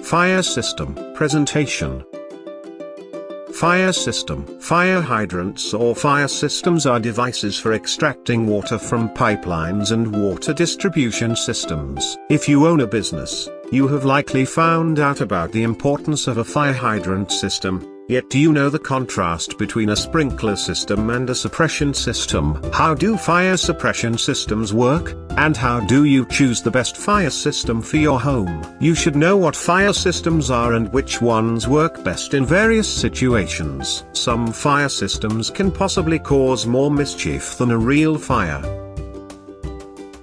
Fire system presentation. Fire system. Fire hydrants or fire systems are devices for extracting water from pipelines and water distribution systems. If you own a business, you have likely found out about the importance of a fire hydrant system. Yet do you know the contrast between a sprinkler system and a suppression system? How do fire suppression systems work? And how do you choose the best fire system for your home? You should know what fire systems are and which ones work best in various situations. Some fire systems can possibly cause more mischief than a real fire.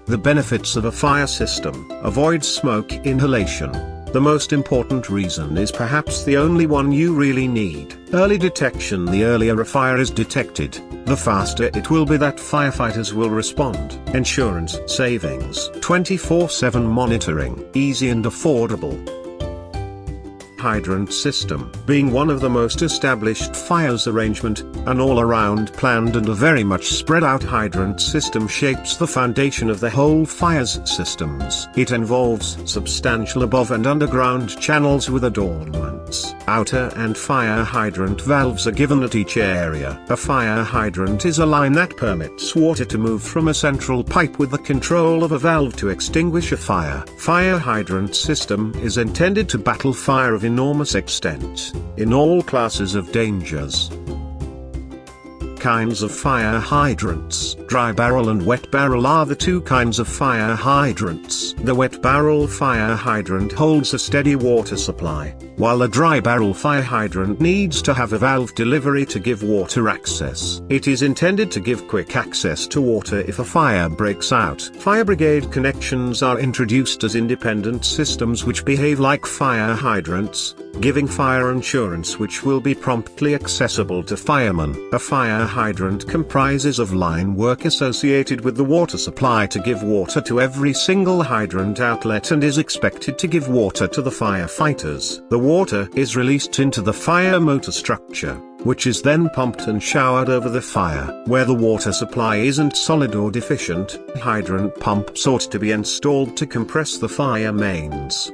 The benefits of a fire system: avoid smoke inhalation. The most important reason is perhaps the only one you really need. Early detection. The earlier a fire is detected, the faster it will be that firefighters will respond. Insurance savings. 24/7 monitoring. Easy and affordable. Hydrant system. Being one of the most established fires arrangement, an all-around planned and a very much spread out hydrant system shapes the foundation of the whole fires systems. It involves substantial above and underground channels with adornments. Outer and fire hydrant valves are given at each area. A fire hydrant is a line that permits water to move from a central pipe with the control of a valve to extinguish a fire. Fire hydrant system is intended to battle fire of enormous extent, in all classes of dangers. Kinds of fire hydrants. Dry barrel and wet barrel are the two kinds of fire hydrants. The wet barrel fire hydrant holds a steady water supply, while a dry barrel fire hydrant needs to have a valve delivery to give water access. It is intended to give quick access to water if a fire breaks out. Fire brigade connections are introduced as independent systems which behave like fire hydrants, giving fire insurance which will be promptly accessible to firemen. A fire hydrant comprises of line work associated with the water supply to give water to every single hydrant outlet and is expected to give water to the firefighters. The water is released into the fire motor structure, which is then pumped and showered over the fire. Where the water supply isn't solid or deficient, hydrant pumps ought to be installed to compress the fire mains.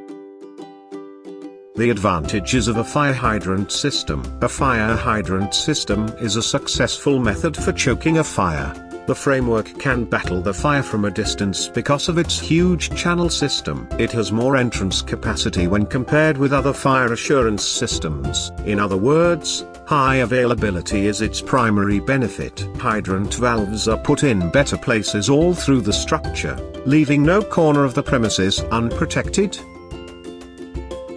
The advantages of a fire hydrant system. A fire hydrant system is a successful method for choking a fire. The framework can battle the fire from a distance because of its huge channel system. It has more entrance capacity when compared with other fire assurance systems. In other words, high availability is its primary benefit. Hydrant valves are put in better places all through the structure, leaving no corner of the premises unprotected.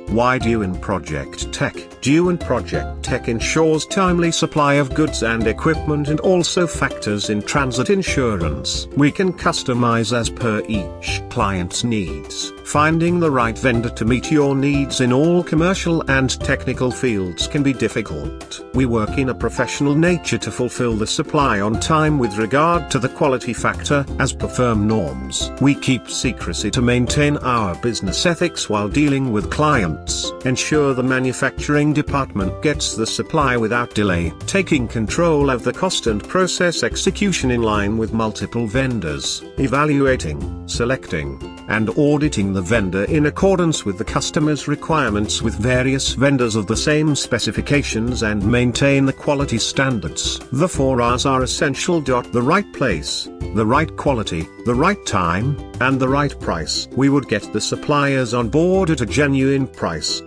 Why Dewan Project Tech? Dewan Project Tech ensures timely supply of goods and equipment and also factors in transit insurance. We can customize as per each client's needs. Finding the right vendor to meet your needs in all commercial and technical fields can be difficult. We work in a professional nature to fulfill the supply on time with regard to the quality factor as per firm norms. We keep secrecy to maintain our business ethics while dealing with clients. Ensure the manufacturing department gets the supply without delay. Taking control of the cost and process execution in line with multiple vendors. Evaluating, selecting, and auditing the vendor in accordance with the customer's requirements with various vendors of the same specifications and maintain the quality standards. The 4 R's are essential. The right place, the right quality, the right time, and the right price. We would get the suppliers on board at a genuine price.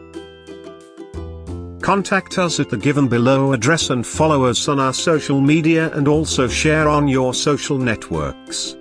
Contact us at the given below address and follow us on our social media and also share on your social networks.